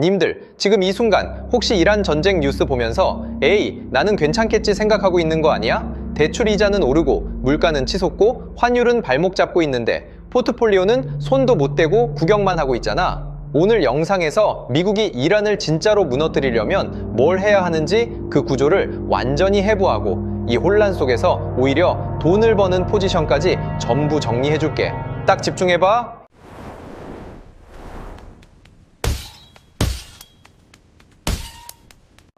님들, 지금 이 순간 혹시 이란 전쟁 뉴스 보면서 에이, 나는 괜찮겠지 생각하고 있는 거 아니야? 대출 이자는 오르고 물가는 치솟고 환율은 발목 잡고 있는데 포트폴리오는 손도 못 대고 구경만 하고 있잖아. 오늘 영상에서 미국이 이란을 진짜로 무너뜨리려면 뭘 해야 하는지 그 구조를 완전히 해부하고 이 혼란 속에서 오히려 돈을 버는 포지션까지 전부 정리해줄게. 딱 집중해봐.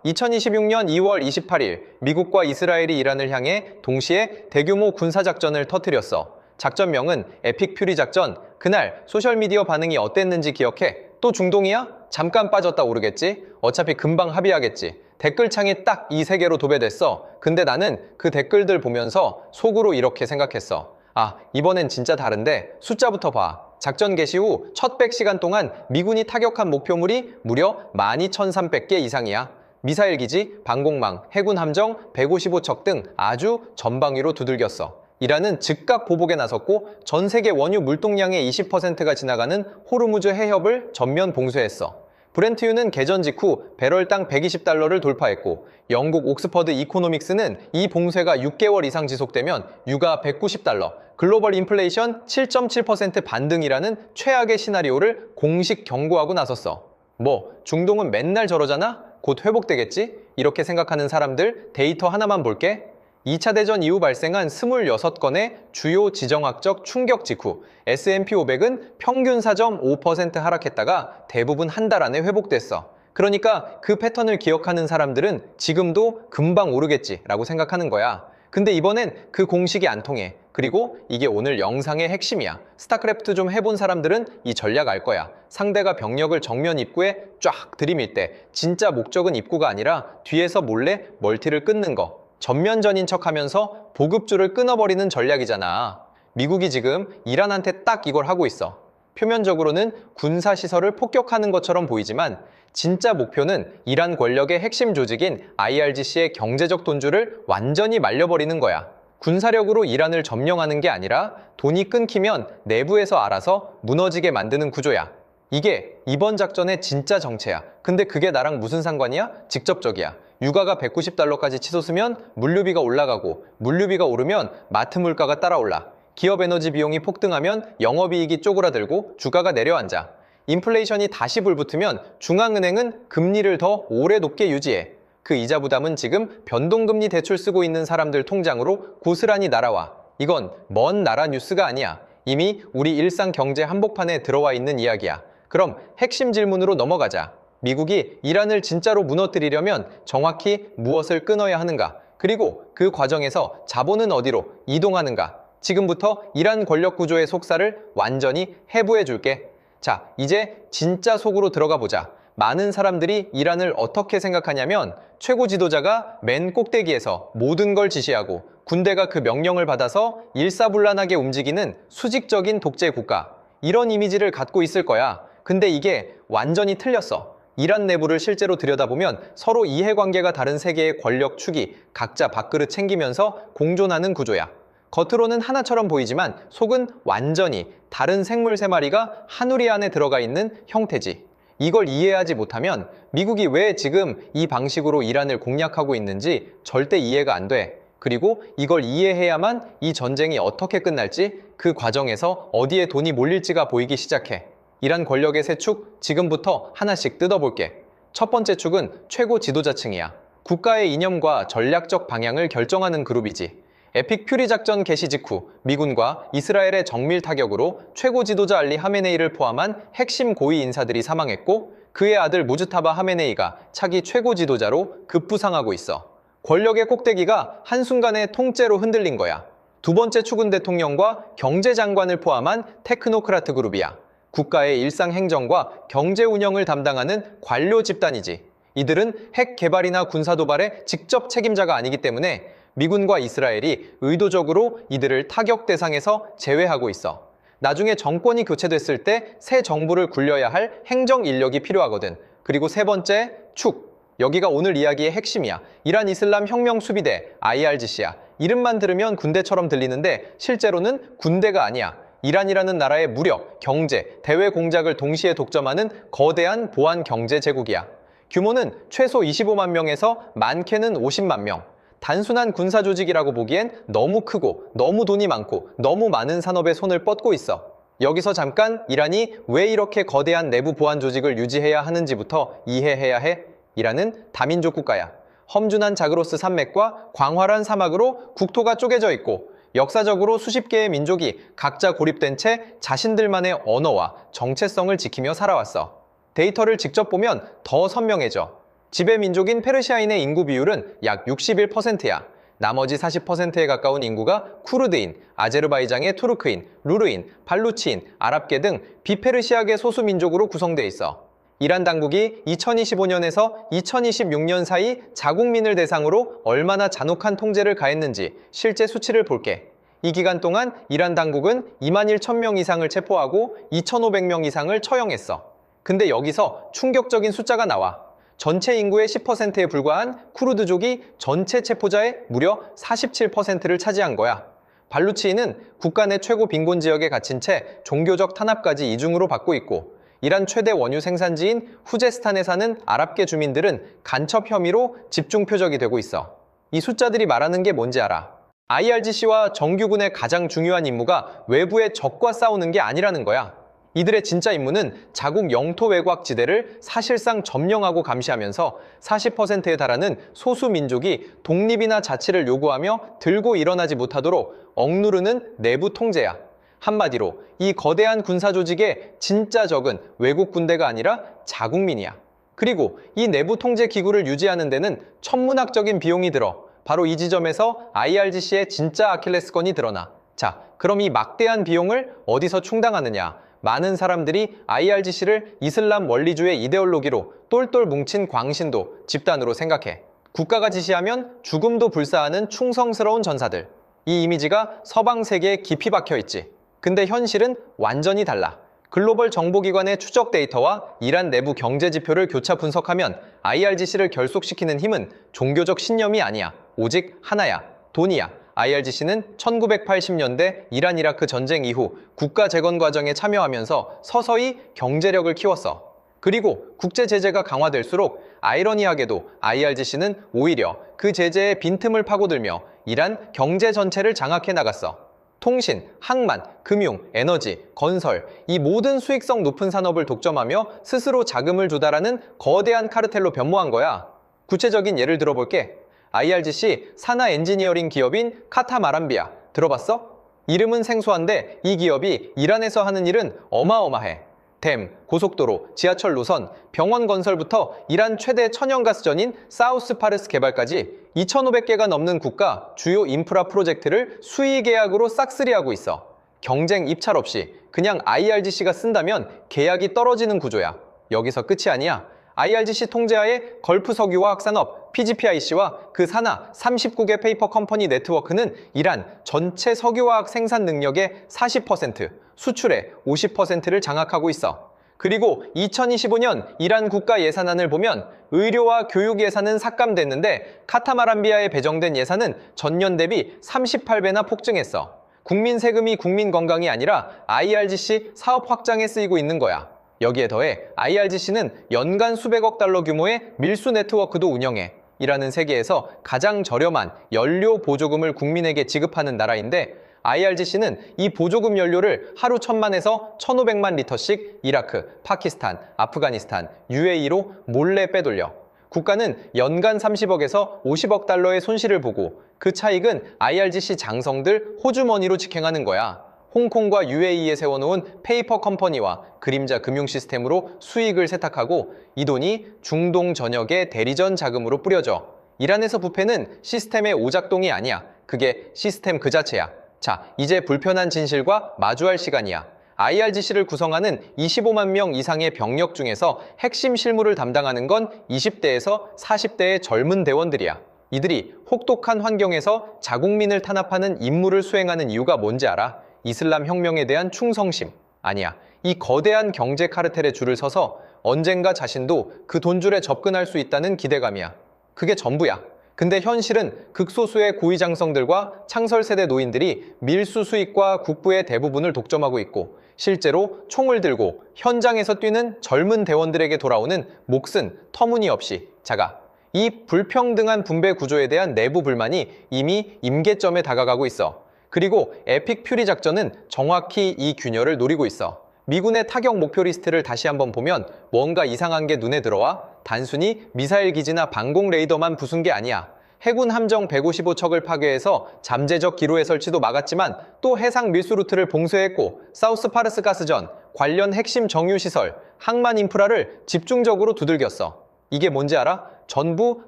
2026년 2월 28일 미국과 이스라엘이 이란을 향해 동시에 대규모 군사작전을 터뜨렸어. 작전명은 에픽 퓨리 작전. 그날 소셜미디어 반응이 어땠는지 기억해? 또 중동이야? 잠깐 빠졌다 오르겠지? 어차피 금방 합의하겠지. 댓글창이 딱 이 세 개로 도배됐어. 근데 나는 그 댓글들 보면서 속으로 이렇게 생각했어. 아, 이번엔 진짜 다른데 숫자부터 봐. 작전 개시 후 첫 100시간 동안 미군이 타격한 목표물이 무려 12,300개 이상이야. 미사일 기지, 방공망, 해군 함정, 155척 등 아주 전방위로 두들겼어. 이란은 즉각 보복에 나섰고 전 세계 원유 물동량의 20%가 지나가는 호르무즈 해협을 전면 봉쇄했어. 브렌트유는 개전 직후 배럴당 120달러를 돌파했고 영국 옥스퍼드 이코노믹스는 이 봉쇄가 6개월 이상 지속되면 유가 190달러, 글로벌 인플레이션 7.7% 반등이라는 최악의 시나리오를 공식 경고하고 나섰어. 뭐 중동은 맨날 저러잖아? 곧 회복되겠지? 이렇게 생각하는 사람들 데이터 하나만 볼게. 2차 대전 이후 발생한 26건의 주요 지정학적 충격 직후 S&P 500은 평균 4.5% 하락했다가 대부분 한 달 안에 회복됐어. 그러니까 그 패턴을 기억하는 사람들은 지금도 금방 오르겠지라고 생각하는 거야. 근데 이번엔 그 공식이 안 통해. 그리고 이게 오늘 영상의 핵심이야. 스타크래프트 좀 해본 사람들은 이 전략 알 거야. 상대가 병력을 정면 입구에 쫙 들이밀 때 진짜 목적은 입구가 아니라 뒤에서 몰래 멀티를 끊는 거. 전면전인 척하면서 보급줄을 끊어버리는 전략이잖아. 미국이 지금 이란한테 딱 이걸 하고 있어. 표면적으로는 군사시설을 폭격하는 것처럼 보이지만 진짜 목표는 이란 권력의 핵심 조직인 IRGC의 경제적 돈줄을 완전히 말려버리는 거야. 군사력으로 이란을 점령하는 게 아니라 돈이 끊기면 내부에서 알아서 무너지게 만드는 구조야. 이게 이번 작전의 진짜 정체야. 근데 그게 나랑 무슨 상관이야? 직접적이야. 유가가 190달러까지 치솟으면 물류비가 올라가고 물류비가 오르면 마트 물가가 따라올라. 기업 에너지 비용이 폭등하면 영업이익이 쪼그라들고 주가가 내려앉아. 인플레이션이 다시 불붙으면 중앙은행은 금리를 더 오래 높게 유지해. 그 이자 부담은 지금 변동금리 대출 쓰고 있는 사람들 통장으로 고스란히 날아와. 이건 먼 나라 뉴스가 아니야. 이미 우리 일상 경제 한복판에 들어와 있는 이야기야. 그럼 핵심 질문으로 넘어가자. 미국이 이란을 진짜로 무너뜨리려면 정확히 무엇을 끊어야 하는가? 그리고 그 과정에서 자본은 어디로 이동하는가? 지금부터 이란 권력 구조의 속살을 완전히 해부해 줄게. 자, 이제 진짜 속으로 들어가 보자. 많은 사람들이 이란을 어떻게 생각하냐면 최고 지도자가 맨 꼭대기에서 모든 걸 지시하고 군대가 그 명령을 받아서 일사불란하게 움직이는 수직적인 독재 국가. 이런 이미지를 갖고 있을 거야. 근데 이게 완전히 틀렸어. 이란 내부를 실제로 들여다보면 서로 이해관계가 다른 세 개의 권력 축이 각자 밥그릇 챙기면서 공존하는 구조야. 겉으로는 하나처럼 보이지만 속은 완전히 다른 생물 세 마리가 한 우리 안에 들어가 있는 형태지. 이걸 이해하지 못하면 미국이 왜 지금 이 방식으로 이란을 공략하고 있는지 절대 이해가 안 돼. 그리고 이걸 이해해야만 이 전쟁이 어떻게 끝날지, 그 과정에서 어디에 돈이 몰릴지가 보이기 시작해. 이란 권력의 세 축, 지금부터 하나씩 뜯어볼게. 첫 번째 축은 최고 지도자층이야. 국가의 이념과 전략적 방향을 결정하는 그룹이지. 에픽 퓨리 작전 개시 직후 미군과 이스라엘의 정밀 타격으로 최고 지도자 알리 하메네이를 포함한 핵심 고위 인사들이 사망했고 그의 아들 무즈타바 하메네이가 차기 최고 지도자로 급부상하고 있어. 권력의 꼭대기가 한순간에 통째로 흔들린 거야. 두 번째 축은 대통령과 경제장관을 포함한 테크노크라트 그룹이야. 국가의 일상 행정과 경제 운영을 담당하는 관료 집단이지. 이들은 핵 개발이나 군사 도발의 직접 책임자가 아니기 때문에 미군과 이스라엘이 의도적으로 이들을 타격 대상에서 제외하고 있어. 나중에 정권이 교체됐을 때 새 정부를 굴려야 할 행정 인력이 필요하거든. 그리고 세 번째, 축. 여기가 오늘 이야기의 핵심이야. 이란 이슬람 혁명 수비대, IRGC야. 이름만 들으면 군대처럼 들리는데 실제로는 군대가 아니야. 이란이라는 나라의 무력, 경제, 대외 공작을 동시에 독점하는 거대한 보안 경제 제국이야. 규모는 최소 25만 명에서 많게는 50만 명. 단순한 군사 조직이라고 보기엔 너무 크고 너무 돈이 많고 너무 많은 산업에 손을 뻗고 있어. 여기서 잠깐 이란이 왜 이렇게 거대한 내부 보안 조직을 유지해야 하는지부터 이해해야 해. 이란은 다민족 국가야. 험준한 자그로스 산맥과 광활한 사막으로 국토가 쪼개져 있고 역사적으로 수십 개의 민족이 각자 고립된 채 자신들만의 언어와 정체성을 지키며 살아왔어. 데이터를 직접 보면 더 선명해져. 지배 민족인 페르시아인의 인구 비율은 약 61%야. 나머지 40%에 가까운 인구가 쿠르드인, 아제르바이잔의 투르크인, 루르인, 발루치인, 아랍계 등 비페르시아계 소수민족으로 구성돼 있어. 이란 당국이 2025년에서 2026년 사이 자국민을 대상으로 얼마나 잔혹한 통제를 가했는지 실제 수치를 볼게. 이 기간 동안 이란 당국은 2만 1천 명 이상을 체포하고 2,500명 이상을 처형했어. 근데 여기서 충격적인 숫자가 나와. 전체 인구의 10%에 불과한 쿠르드족이 전체 체포자의 무려 47%를 차지한 거야. 발루치인은 국가 내 최고 빈곤 지역에 갇힌 채 종교적 탄압까지 이중으로 받고 있고, 이란 최대 원유 생산지인 후제스탄에 사는 아랍계 주민들은 간첩 혐의로 집중 표적이 되고 있어. 이 숫자들이 말하는 게 뭔지 알아? IRGC와 정규군의 가장 중요한 임무가 외부의 적과 싸우는 게 아니라는 거야. 이들의 진짜 임무는 자국 영토 외곽 지대를 사실상 점령하고 감시하면서 40%에 달하는 소수 민족이 독립이나 자치를 요구하며 들고 일어나지 못하도록 억누르는 내부 통제야. 한마디로 이 거대한 군사 조직의 진짜 적은 외국 군대가 아니라 자국민이야. 그리고 이 내부 통제 기구를 유지하는 데는 천문학적인 비용이 들어. 바로 이 지점에서 IRGC의 진짜 아킬레스건이 드러나. 자, 그럼 이 막대한 비용을 어디서 충당하느냐? 많은 사람들이 IRGC를 이슬람 원리주의 이데올로기로 똘똘 뭉친 광신도 집단으로 생각해. 국가가 지시하면 죽음도 불사하는 충성스러운 전사들. 이 이미지가 서방 세계에 깊이 박혀 있지. 근데 현실은 완전히 달라. 글로벌 정보기관의 추적 데이터와 이란 내부 경제 지표를 교차 분석하면 IRGC를 결속시키는 힘은 종교적 신념이 아니야. 오직 하나야. 돈이야. IRGC는 1980년대 이란-이라크 전쟁 이후 국가 재건 과정에 참여하면서 서서히 경제력을 키웠어. 그리고 국제 제재가 강화될수록 아이러니하게도 IRGC는 오히려 그 제재의 빈틈을 파고들며 이란 경제 전체를 장악해 나갔어. 통신, 항만, 금융, 에너지, 건설, 이 모든 수익성 높은 산업을 독점하며 스스로 자금을 조달하는 거대한 카르텔로 변모한 거야. 구체적인 예를 들어볼게. IRGC 산하 엔지니어링 기업인 카타마란비아 들어봤어? 이름은 생소한데 이 기업이 이란에서 하는 일은 어마어마해. 댐, 고속도로, 지하철 노선, 병원 건설부터 이란 최대 천연가스전인 사우스파르스 개발까지 2,500개가 넘는 국가 주요 인프라 프로젝트를 수의 계약으로 싹쓸이하고 있어. 경쟁 입찰 없이 그냥 IRGC가 쓴다면 계약이 떨어지는 구조야. 여기서 끝이 아니야. IRGC 통제하에 걸프 석유화학 산업 PGPIC와 그 산하 39개 페이퍼 컴퍼니 네트워크는 이란 전체 석유화학 생산 능력의 40%, 수출의 50%를 장악하고 있어. 그리고 2025년 이란 국가 예산안을 보면 의료와 교육 예산은 삭감됐는데 카타마란비아에 배정된 예산은 전년 대비 38배나 폭증했어. 국민 세금이 국민 건강이 아니라 IRGC 사업 확장에 쓰이고 있는 거야. 여기에 더해 IRGC는 연간 수백억 달러 규모의 밀수 네트워크도 운영해. 이라는 세계에서 가장 저렴한 연료 보조금을 국민에게 지급하는 나라인데 IRGC는 이 보조금 연료를 하루 1,000만에서 1,500만 리터씩 이라크, 파키스탄, 아프가니스탄, UAE로 몰래 빼돌려. 국가는 연간 30억에서 50억 달러의 손실을 보고 그 차익은 IRGC 장성들 호주머니로 직행하는 거야. 홍콩과 UAE에 세워놓은 페이퍼 컴퍼니와 그림자 금융 시스템으로 수익을 세탁하고 이 돈이 중동 전역의 대리전 자금으로 뿌려져. 이란에서 부패는 시스템의 오작동이 아니야. 그게 시스템 그 자체야. 자, 이제 불편한 진실과 마주할 시간이야. IRGC를 구성하는 25만 명 이상의 병력 중에서 핵심 실무를 담당하는 건 20대에서 40대의 젊은 대원들이야. 이들이 혹독한 환경에서 자국민을 탄압하는 임무를 수행하는 이유가 뭔지 알아? 이슬람 혁명에 대한 충성심. 아니야. 이 거대한 경제 카르텔에 줄을 서서 언젠가 자신도 그 돈줄에 접근할 수 있다는 기대감이야. 그게 전부야. 근데 현실은 극소수의 고위장성들과 창설세대 노인들이 밀수 수익과 국부의 대부분을 독점하고 있고 실제로 총을 들고 현장에서 뛰는 젊은 대원들에게 돌아오는 몫은 터무니없이 작아. 이 불평등한 분배 구조에 대한 내부 불만이 이미 임계점에 다가가고 있어. 그리고 에픽 퓨리 작전은 정확히 이 균열을 노리고 있어. 미군의 타격 목표 리스트를 다시 한번 보면 뭔가 이상한 게 눈에 들어와. 단순히 미사일 기지나 방공 레이더만 부순 게 아니야. 해군 함정 155척을 파괴해서 잠재적 기로의 설치도 막았지만 또 해상 밀수 루트를 봉쇄했고 사우스 파르스 가스전, 관련 핵심 정유시설, 항만 인프라를 집중적으로 두들겼어. 이게 뭔지 알아? 전부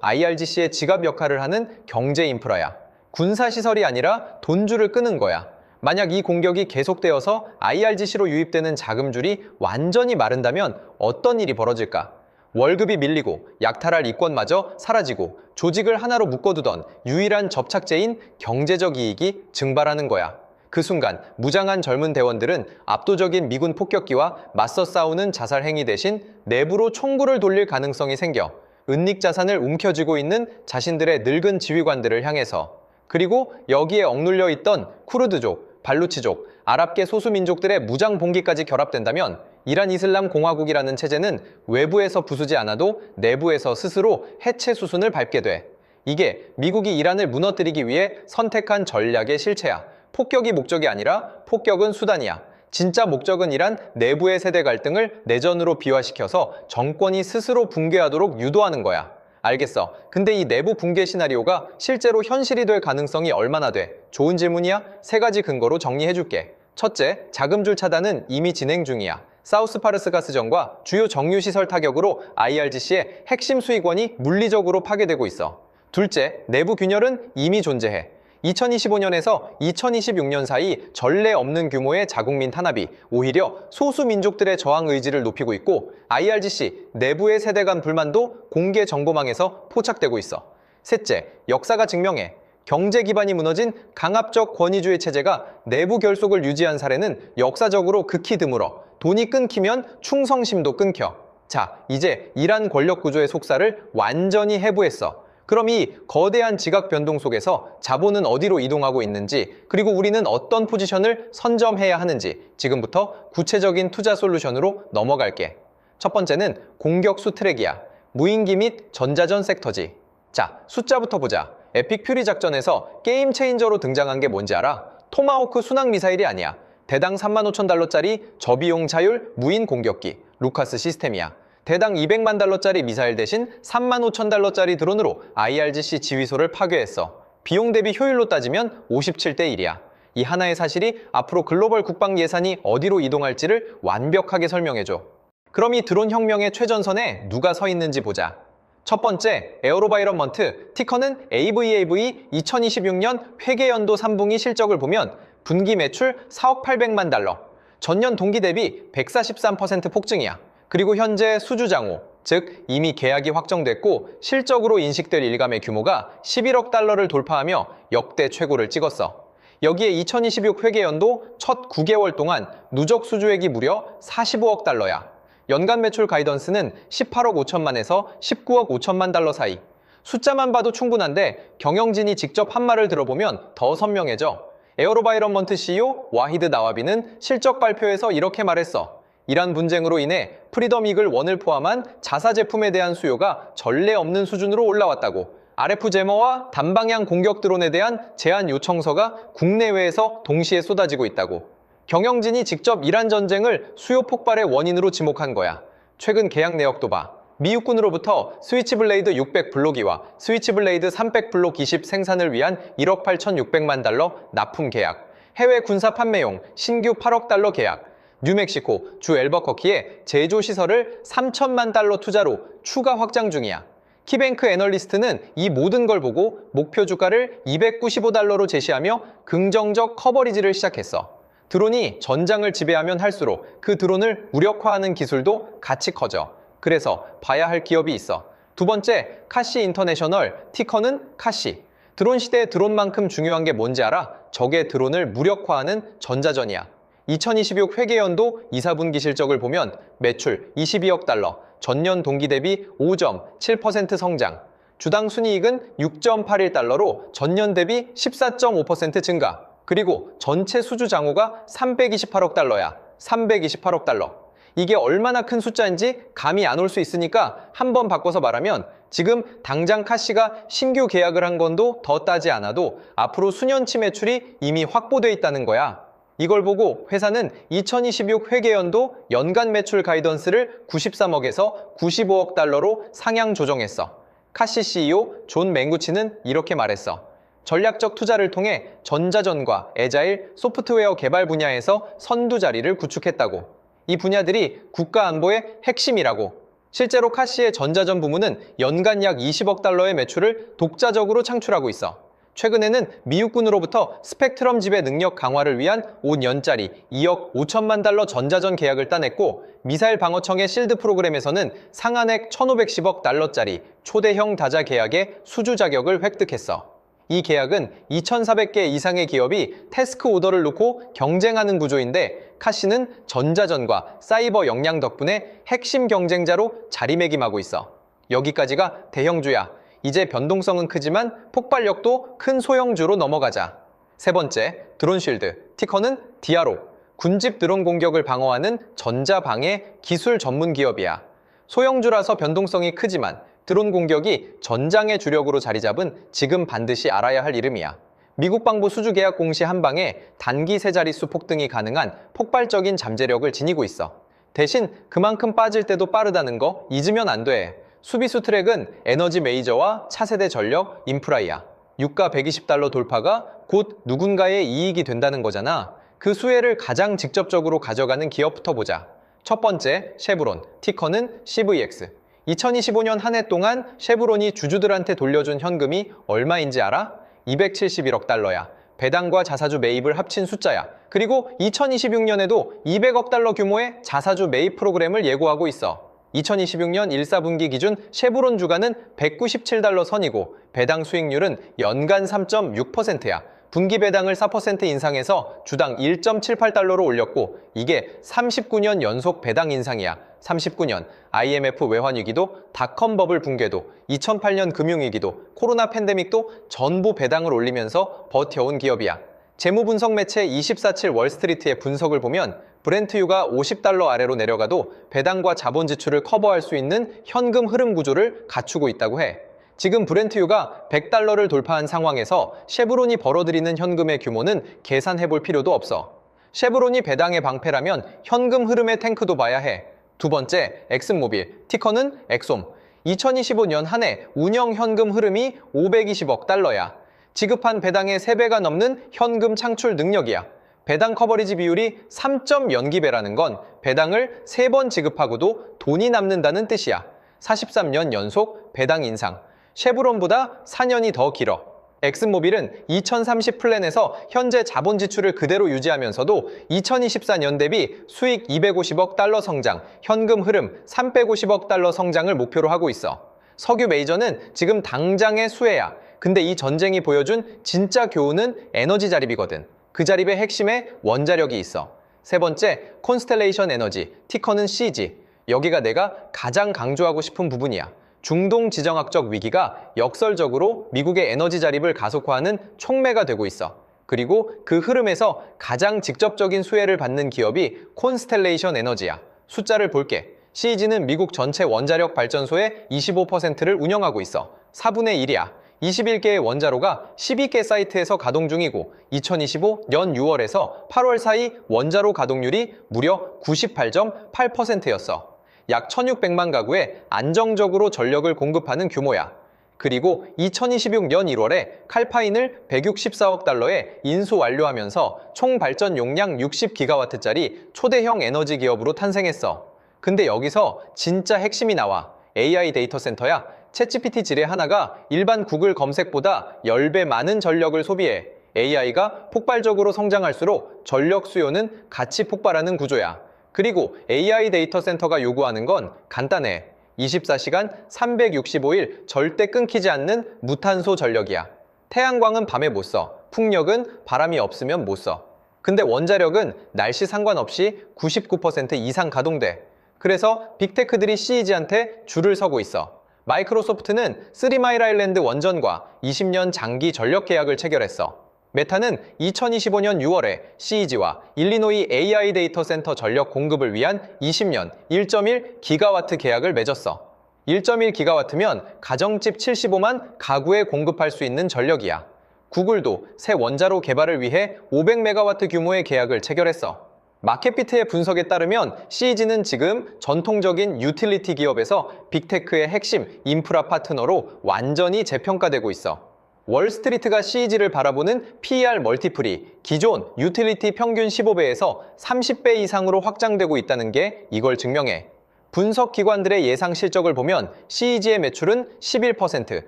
IRGC의 지갑 역할을 하는 경제 인프라야. 군사시설이 아니라 돈줄을 끄는 거야. 만약 이 공격이 계속되어서 IRGC로 유입되는 자금줄이 완전히 마른다면 어떤 일이 벌어질까? 월급이 밀리고 약탈할 이권마저 사라지고 조직을 하나로 묶어두던 유일한 접착제인 경제적 이익이 증발하는 거야. 그 순간 무장한 젊은 대원들은 압도적인 미군 폭격기와 맞서 싸우는 자살 행위 대신 내부로 총구를 돌릴 가능성이 생겨 은닉 자산을 움켜쥐고 있는 자신들의 늙은 지휘관들을 향해서, 그리고 여기에 억눌려 있던 쿠르드족, 발루치족, 아랍계 소수민족들의 무장 봉기까지 결합된다면 이란 이슬람 공화국이라는 체제는 외부에서 부수지 않아도 내부에서 스스로 해체 수순을 밟게 돼. 이게 미국이 이란을 무너뜨리기 위해 선택한 전략의 실체야. 폭격이 목적이 아니라 폭격은 수단이야. 진짜 목적은 이란 내부의 세대 갈등을 내전으로 비화시켜서 정권이 스스로 붕괴하도록 유도하는 거야. 알겠어. 근데 이 내부 붕괴 시나리오가 실제로 현실이 될 가능성이 얼마나 돼? 좋은 질문이야? 3가지 근거로 정리해줄게. 첫째, 자금줄 차단은 이미 진행 중이야. 사우스 파르스 가스전과 주요 정유시설 타격으로 IRGC의 핵심 수익원이 물리적으로 파괴되고 있어. 둘째, 내부 균열은 이미 존재해. 2025년에서 2026년 사이 전례 없는 규모의 자국민 탄압이 오히려 소수 민족들의 저항 의지를 높이고 있고 IRGC 내부의 세대 간 불만도 공개 정보망에서 포착되고 있어. 셋째, 역사가 증명해. 경제 기반이 무너진 강압적 권위주의 체제가 내부 결속을 유지한 사례는 역사적으로 극히 드물어. 돈이 끊기면 충성심도 끊겨. 자, 이제 이란 권력 구조의 속살을 완전히 해부했어. 그럼 이 거대한 지각 변동 속에서 자본은 어디로 이동하고 있는지, 그리고 우리는 어떤 포지션을 선점해야 하는지 지금부터 구체적인 투자 솔루션으로 넘어갈게. 첫 번째는 공격수 트랙이야. 무인기 및 전자전 섹터지. 자, 숫자부터 보자. 에픽 퓨리 작전에서 게임 체인저로 등장한 게 뭔지 알아? 토마호크 순항 미사일이 아니야. 대당 35,000달러짜리 저비용 자율 무인 공격기, 루카스 시스템이야. 대당 200만 달러짜리 미사일 대신 35,000달러짜리 드론으로 IRGC 지휘소를 파괴했어. 비용 대비 효율로 따지면 57대 1이야. 이 하나의 사실이 앞으로 글로벌 국방 예산이 어디로 이동할지를 완벽하게 설명해줘. 그럼 이 드론 혁명의 최전선에 누가 서 있는지 보자. 첫 번째, 에어로바이런먼트 티커는 AVAV 2026년 회계연도 3분기 실적을 보면 분기 매출 4억 800만 달러, 전년 동기 대비 143% 폭증이야. 그리고 현재 수주장호, 즉 이미 계약이 확정됐고 실적으로 인식될 일감의 규모가 11억 달러를 돌파하며 역대 최고를 찍었어. 여기에 2026 회계연도 첫 9개월 동안 누적 수주액이 무려 45억 달러야. 연간 매출 가이던스는 18억 5천만에서 19억 5천만 달러 사이. 숫자만 봐도 충분한데 경영진이 직접 한 말을 들어보면 더 선명해져. 에어로바이런먼트 CEO 와히드 나와비는 실적 발표에서 이렇게 말했어. 이란 분쟁으로 인해 프리덤 이글 1을 포함한 자사 제품에 대한 수요가 전례 없는 수준으로 올라왔다고. RF 제머와 단방향 공격 드론에 대한 제한 요청서가 국내외에서 동시에 쏟아지고 있다고. 경영진이 직접 이란 전쟁을 수요 폭발의 원인으로 지목한 거야. 최근 계약 내역도 봐. 미 육군으로부터 스위치블레이드 600 블록2와 스위치블레이드 300 블록 20 생산을 위한 1억 8,600만 달러 납품 계약. 해외 군사 판매용 신규 8억 달러 계약. 뉴멕시코 주 앨버커키에 제조 시설을 3천만 달러 투자로 추가 확장 중이야. 키뱅크 애널리스트는 이 모든 걸 보고 목표 주가를 295달러로 제시하며 긍정적 커버리지를 시작했어. 드론이 전장을 지배하면 할수록 그 드론을 무력화하는 기술도 같이 커져. 그래서 봐야 할 기업이 있어. 두 번째, 카시 인터내셔널, 티커는 카시. 드론 시대의 드론만큼 중요한 게 뭔지 알아? 적의 드론을 무력화하는 전자전이야. 2026 회계연도 2, 4분기 실적을 보면 매출 22억 달러, 전년 동기 대비 5.7% 성장. 주당 순이익은 6.81달러로 전년 대비 14.5% 증가. 그리고 전체 수주 장호가 328억 달러야. 328억 달러. 이게 얼마나 큰 숫자인지 감이 안 올 수 있으니까 한번 바꿔서 말하면 지금 당장 카시가 신규 계약을 한 건도 더 따지 않아도 앞으로 수년치 매출이 이미 확보돼 있다는 거야. 이걸 보고 회사는 2026 회계연도 연간 매출 가이던스를 93억에서 95억 달러로 상향 조정했어. 카시 CEO 존 맹구치는 이렇게 말했어. 전략적 투자를 통해 전자전과 애자일, 소프트웨어 개발 분야에서 선두 자리를 구축했다고. 이 분야들이 국가 안보의 핵심이라고. 실제로 카시의 전자전 부문은 연간 약 20억 달러의 매출을 독자적으로 창출하고 있어. 최근에는 미 육군으로부터 스펙트럼 지배 능력 강화를 위한 5년짜리 2억 5천만 달러 전자전 계약을 따냈고, 미사일 방어청의 실드 프로그램에서는 상한액 1,510억 달러짜리 초대형 다자 계약의 수주 자격을 획득했어. 이 계약은 2,400개 이상의 기업이 태스크 오더를 놓고 경쟁하는 구조인데, 카시는 전자전과 사이버 역량 덕분에 핵심 경쟁자로 자리매김하고 있어. 여기까지가 대형주야. 이제 변동성은 크지만 폭발력도 큰 소형주로 넘어가자. 세 번째, 드론쉴드, 티커는 디아로. 군집 드론 공격을 방어하는 전자방해 기술 전문 기업이야. 소형주라서 변동성이 크지만 드론 공격이 전장의 주력으로 자리 잡은 지금 반드시 알아야 할 이름이야. 미국 방부 수주 계약 공시 한 방에 단기 세 자릿수 폭등이 가능한 폭발적인 잠재력을 지니고 있어. 대신 그만큼 빠질 때도 빠르다는 거 잊으면 안 돼. 수비수 트랙은 에너지 메이저와 차세대 전력, 인프라이야. 유가 120달러 돌파가 곧 누군가의 이익이 된다는 거잖아. 그 수혜를 가장 직접적으로 가져가는 기업부터 보자. 첫 번째, 쉐브론, 티커는 CVX. 2025년 한 해 동안 쉐브론이 주주들한테 돌려준 현금이 얼마인지 알아? 271억 달러야. 배당과 자사주 매입을 합친 숫자야. 그리고 2026년에도 200억 달러 규모의 자사주 매입 프로그램을 예고하고 있어. 2026년 1사분기 기준 쉐브론 주가는 197달러 선이고 배당 수익률은 연간 3.6%야. 분기 배당을 4% 인상해서 주당 1.78달러로 올렸고, 이게 39년 연속 배당 인상이야. 39년. IMF 외환위기도, 닷컴 버블 붕괴도, 2008년 금융위기도, 코로나 팬데믹도 전부 배당을 올리면서 버텨온 기업이야. 재무 분석 매체 24/7 월스트리트의 분석을 보면 브렌트유가 50달러 아래로 내려가도 배당과 자본 지출을 커버할 수 있는 현금 흐름 구조를 갖추고 있다고 해. 지금 브렌트유가 100달러를 돌파한 상황에서 쉐브론이 벌어들이는 현금의 규모는 계산해볼 필요도 없어. 쉐브론이 배당의 방패라면 현금 흐름의 탱크도 봐야 해. 두 번째, 엑슨모빌, 티커는 엑솜. 2025년 한 해 운영 현금 흐름이 520억 달러야. 지급한 배당의 3배가 넘는 현금 창출 능력이야. 배당 커버리지 비율이 3.0기배라는 건 배당을 3번 지급하고도 돈이 남는다는 뜻이야. 43년 연속 배당 인상. 쉐브론보다 4년이 더 길어. 엑슨모빌은 2030 플랜에서 현재 자본 지출을 그대로 유지하면서도 2024년 대비 수익 250억 달러 성장, 현금 흐름 350억 달러 성장을 목표로 하고 있어. 석유 메이저는 지금 당장의 수혜야. 근데 이 전쟁이 보여준 진짜 교훈은 에너지 자립이거든. 그 자립의 핵심에 원자력이 있어. 세 번째, 콘스텔레이션 에너지, 티커는 CG. 여기가 내가 가장 강조하고 싶은 부분이야. 중동 지정학적 위기가 역설적으로 미국의 에너지 자립을 가속화하는 촉매가 되고 있어. 그리고 그 흐름에서 가장 직접적인 수혜를 받는 기업이 콘스텔레이션 에너지야. 숫자를 볼게. CG는 미국 전체 원자력 발전소의 25%를 운영하고 있어. 4분의 1이야. 21개의 원자로가 12개 사이트에서 가동 중이고 2025년 6월에서 8월 사이 원자로 가동률이 무려 98.8%였어. 약 1,600만 가구에 안정적으로 전력을 공급하는 규모야. 그리고 2026년 1월에 칼파인을 164억 달러에 인수 완료하면서 총 발전 용량 60기가와트짜리 초대형 에너지 기업으로 탄생했어. 근데 여기서 진짜 핵심이 나와. AI 데이터 센터야. 챗GPT 질의 하나가 일반 구글 검색보다 10배 많은 전력을 소비해. AI가 폭발적으로 성장할수록 전력 수요는 같이 폭발하는 구조야. 그리고 AI 데이터 센터가 요구하는 건 간단해. 24시간 365일 절대 끊기지 않는 무탄소 전력이야. 태양광은 밤에 못 써. 풍력은 바람이 없으면 못 써. 근데 원자력은 날씨 상관없이 99% 이상 가동돼. 그래서 빅테크들이 CEG한테 줄을 서고 있어. 마이크로소프트는 3마일 아일랜드 원전과 20년 장기 전력 계약을 체결했어. 메타는 2025년 6월에 CEG와 일리노이 AI 데이터 센터 전력 공급을 위한 20년 1.1 기가와트 계약을 맺었어. 1.1 기가와트면 가정집 75만 가구에 공급할 수 있는 전력이야. 구글도 새 원자로 개발을 위해 500메가와트 규모의 계약을 체결했어. 마켓비트의 분석에 따르면 CEG는 지금 전통적인 유틸리티 기업에서 빅테크의 핵심 인프라 파트너로 완전히 재평가되고 있어. 월스트리트가 CEG를 바라보는 PER 멀티플이 기존 유틸리티 평균 15배에서 30배 이상으로 확장되고 있다는 게 이걸 증명해. 분석 기관들의 예상 실적을 보면 CEG의 매출은 11%,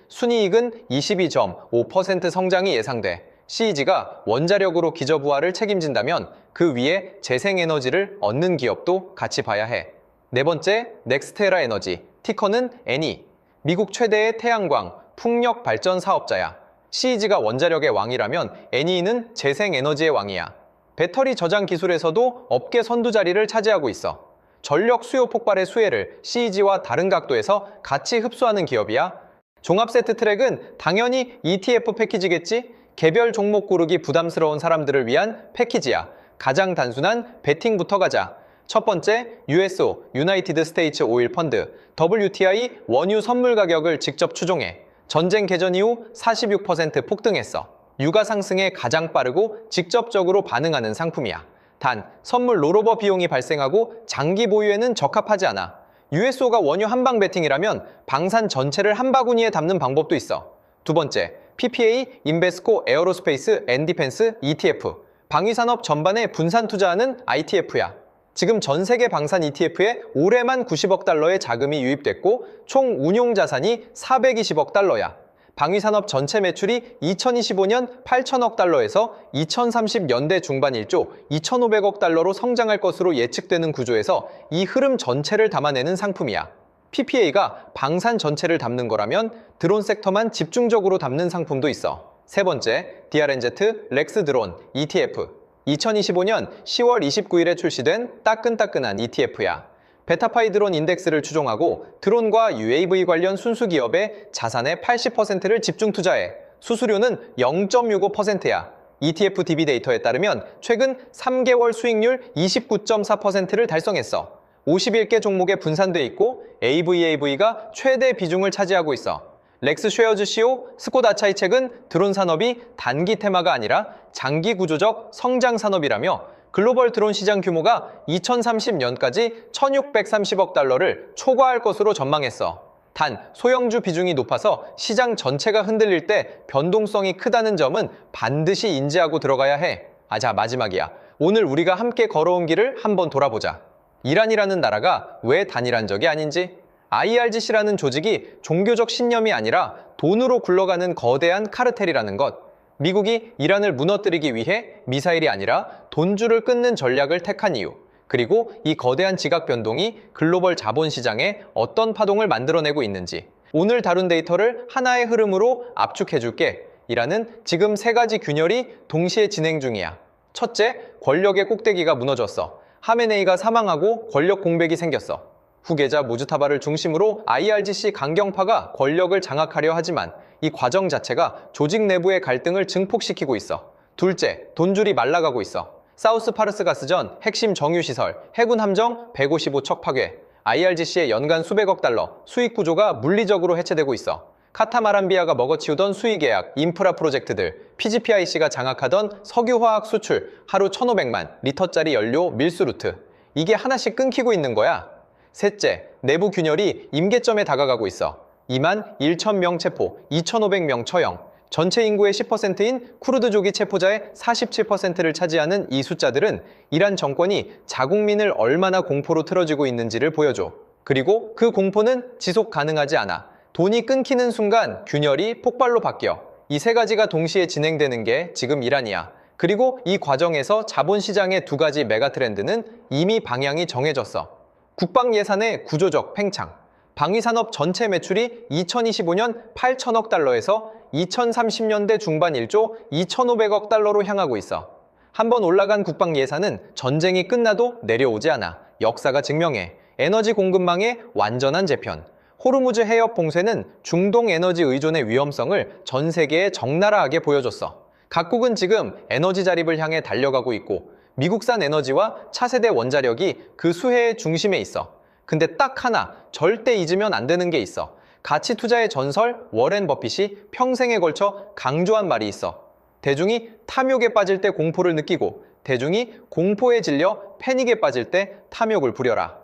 순이익은 22.5% 성장이 예상돼. CEG가 원자력으로 기저부하를 책임진다면 그 위에 재생에너지를 얻는 기업도 같이 봐야 해. 네 번째, 넥스테라 에너지, 티커는 NE. 미국 최대의 태양광, 풍력 발전 사업자야. CEG가 원자력의 왕이라면 NE는 재생에너지의 왕이야. 배터리 저장 기술에서도 업계 선두 자리를 차지하고 있어. 전력 수요 폭발의 수혜를 CEG와 다른 각도에서 같이 흡수하는 기업이야. 종합 세트 트랙은 당연히 ETF 패키지겠지? 개별 종목 고르기 부담스러운 사람들을 위한 패키지야. 가장 단순한 베팅부터 가자. 첫 번째, USO, 유나이티드 스테이츠 오일 펀드, WTI 원유 선물 가격을 직접 추종해. 전쟁 개전 이후 46% 폭등했어. 유가 상승에 가장 빠르고 직접적으로 반응하는 상품이야. 단, 선물 롤오버 비용이 발생하고 장기 보유에는 적합하지 않아. USO가 원유 한방 베팅이라면 방산 전체를 한 바구니에 담는 방법도 있어. 두 번째, PPA 인베스코 에어로스페이스 앤 디펜스 ETF, 방위산업 전반에 분산 투자하는 ITF야. 지금 전 세계 방산 ETF에 올해만 90억 달러의 자금이 유입됐고 총 운용 자산이 420억 달러야. 방위산업 전체 매출이 2025년 8천억 달러에서 2030년대 중반 1조 2,500억 달러로 성장할 것으로 예측되는 구조에서 이 흐름 전체를 담아내는 상품이야. PPA가 방산 전체를 담는 거라면 드론 섹터만 집중적으로 담는 상품도 있어. 세 번째, DRNZ 렉스 드론 ETF. 2025년 10월 29일에 출시된 따끈따끈한 ETF야. 베타파이 드론 인덱스를 추종하고 드론과 UAV 관련 순수 기업의 자산의 80%를 집중 투자해. 수수료는 0.65%야. ETF DB 데이터에 따르면 최근 3개월 수익률 29.4%를 달성했어. 51개 종목에 분산돼 있고 AVAV가 최대 비중을 차지하고 있어. 렉스 쉐어즈 CEO 스콧 아차이책은 드론 산업이 단기 테마가 아니라 장기 구조적 성장 산업이라며 글로벌 드론 시장 규모가 2030년까지 1,630억 달러를 초과할 것으로 전망했어. 단, 소형주 비중이 높아서 시장 전체가 흔들릴 때 변동성이 크다는 점은 반드시 인지하고 들어가야 해. 자, 마지막이야. 오늘 우리가 함께 걸어온 길을 한번 돌아보자. 이란이라는 나라가 왜 단일한적이 아닌지, IRGC라는 조직이 종교적 신념이 아니라 돈으로 굴러가는 거대한 카르텔이라는 것, 미국이 이란을 무너뜨리기 위해 미사일이 아니라 돈줄을 끊는 전략을 택한 이유, 그리고 이 거대한 지각 변동이 글로벌 자본시장에 어떤 파동을 만들어내고 있는지 오늘 다룬 데이터를 하나의 흐름으로 압축해줄게. 이란은 지금 세 가지 균열이 동시에 진행 중이야. 첫째, 권력의 꼭대기가 무너졌어. 하메네이가 사망하고 권력 공백이 생겼어. 후계자 무즈타바를 중심으로 IRGC 강경파가 권력을 장악하려 하지만 이 과정 자체가 조직 내부의 갈등을 증폭시키고 있어. 둘째, 돈줄이 말라가고 있어. 사우스 파르스 가스전 핵심 정유시설, 해군 함정 155척 파괴, IRGC의 연간 수백억 달러 수익 구조가 물리적으로 해체되고 있어. 카타마란비아가 먹어치우던 수익계약, 인프라 프로젝트들, PGPIC가 장악하던 석유화학 수출, 하루 1,500만 리터짜리 연료 밀수 루트. 이게 하나씩 끊기고 있는 거야. 셋째, 내부 균열이 임계점에 다가가고 있어. 2만 1,000명 체포, 2,500명 처형. 전체 인구의 10%인 쿠르드족이 체포자의 47%를 차지하는 이 숫자들은 이란 정권이 자국민을 얼마나 공포로 틀어쥐고 있는지를 보여줘. 그리고 그 공포는 지속 가능하지 않아. 돈이 끊기는 순간 균열이 폭발로 바뀌어. 이 세 가지가 동시에 진행되는 게 지금 이란이야. 그리고 이 과정에서 자본시장의 두 가지 메가 트렌드는 이미 방향이 정해졌어. 국방 예산의 구조적 팽창. 방위산업 전체 매출이 2025년 8천억 달러에서 2030년대 중반 1조 2,500억 달러로 향하고 있어. 한번 올라간 국방 예산은 전쟁이 끝나도 내려오지 않아. 역사가 증명해. 에너지 공급망의 완전한 재편. 호르무즈 해협 봉쇄는 중동 에너지 의존의 위험성을 전 세계에 적나라하게 보여줬어. 각국은 지금 에너지 자립을 향해 달려가고 있고 미국산 에너지와 차세대 원자력이 그 수혜의 중심에 있어. 근데 딱 하나 절대 잊으면 안 되는 게 있어. 가치 투자의 전설 워렌 버핏이 평생에 걸쳐 강조한 말이 있어. 대중이 탐욕에 빠질 때 공포를 느끼고 대중이 공포에 질려 패닉에 빠질 때 탐욕을 부려라.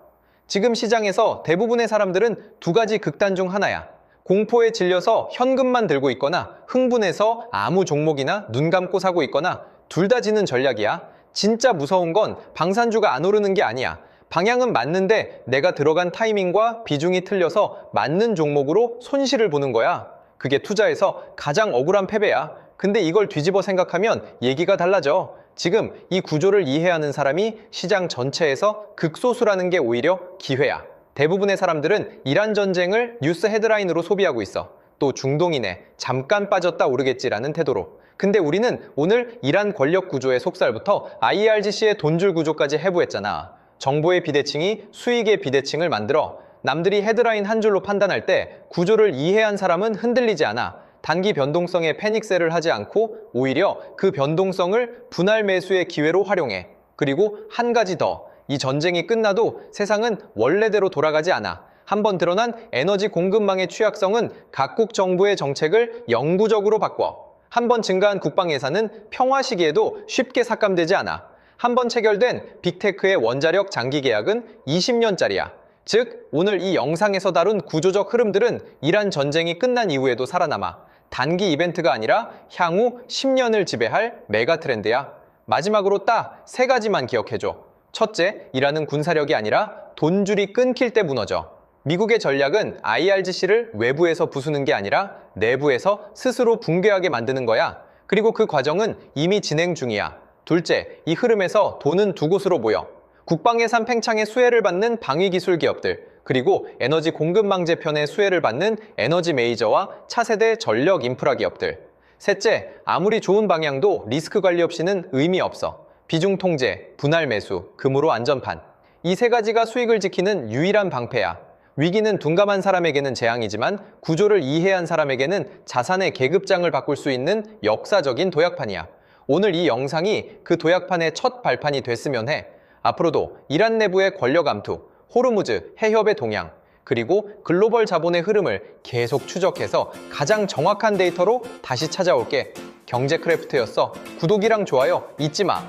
지금 시장에서 대부분의 사람들은 두 가지 극단 중 하나야. 공포에 질려서 현금만 들고 있거나 흥분해서 아무 종목이나 눈 감고 사고 있거나 둘 다 지는 전략이야. 진짜 무서운 건 방산주가 안 오르는 게 아니야. 방향은 맞는데 내가 들어간 타이밍과 비중이 틀려서 맞는 종목으로 손실을 보는 거야. 그게 투자에서 가장 억울한 패배야. 근데 이걸 뒤집어 생각하면 얘기가 달라져. 지금 이 구조를 이해하는 사람이 시장 전체에서 극소수라는 게 오히려 기회야. 대부분의 사람들은 이란 전쟁을 뉴스 헤드라인으로 소비하고 있어. 또 중동이네, 잠깐 빠졌다 오르겠지라는 태도로. 근데 우리는 오늘 이란 권력 구조의 속살부터 IRGC의 돈줄 구조까지 해부했잖아. 정보의 비대칭이 수익의 비대칭을 만들어 남들이 헤드라인 한 줄로 판단할 때 구조를 이해한 사람은 흔들리지 않아. 단기 변동성에 패닉셀을 하지 않고 오히려 그 변동성을 분할 매수의 기회로 활용해. 그리고 한 가지 더. 이 전쟁이 끝나도 세상은 원래대로 돌아가지 않아. 한번 드러난 에너지 공급망의 취약성은 각국 정부의 정책을 영구적으로 바꿔. 한번 증가한 국방 예산은 평화 시기에도 쉽게 삭감되지 않아. 한번 체결된 빅테크의 원자력 장기 계약은 20년짜리야. 즉, 오늘 이 영상에서 다룬 구조적 흐름들은 이란 전쟁이 끝난 이후에도 살아남아. 단기 이벤트가 아니라 향후 10년을 지배할 메가 트렌드야. 마지막으로 딱 세 가지만 기억해줘. 첫째, 이란은 군사력이 아니라 돈줄이 끊길 때 무너져. 미국의 전략은 IRGC를 외부에서 부수는 게 아니라 내부에서 스스로 붕괴하게 만드는 거야. 그리고 그 과정은 이미 진행 중이야. 둘째, 이 흐름에서 돈은 두 곳으로 모여. 국방 예산 팽창의 수혜를 받는 방위기술 기업들, 그리고 에너지 공급망 재편의 수혜를 받는 에너지 메이저와 차세대 전력 인프라 기업들. 셋째, 아무리 좋은 방향도 리스크 관리 없이는 의미 없어. 비중 통제, 분할 매수, 금으로 안전판. 이 세 가지가 수익을 지키는 유일한 방패야. 위기는 둔감한 사람에게는 재앙이지만 구조를 이해한 사람에게는 자산의 계급장을 바꿀 수 있는 역사적인 도약판이야. 오늘 이 영상이 그 도약판의 첫 발판이 됐으면 해. 앞으로도 이란 내부의 권력 암투, 호르무즈, 해협의 동향, 그리고 글로벌 자본의 흐름을 계속 추적해서 가장 정확한 데이터로 다시 찾아올게. 경제크래프트였어. 구독이랑 좋아요 잊지 마.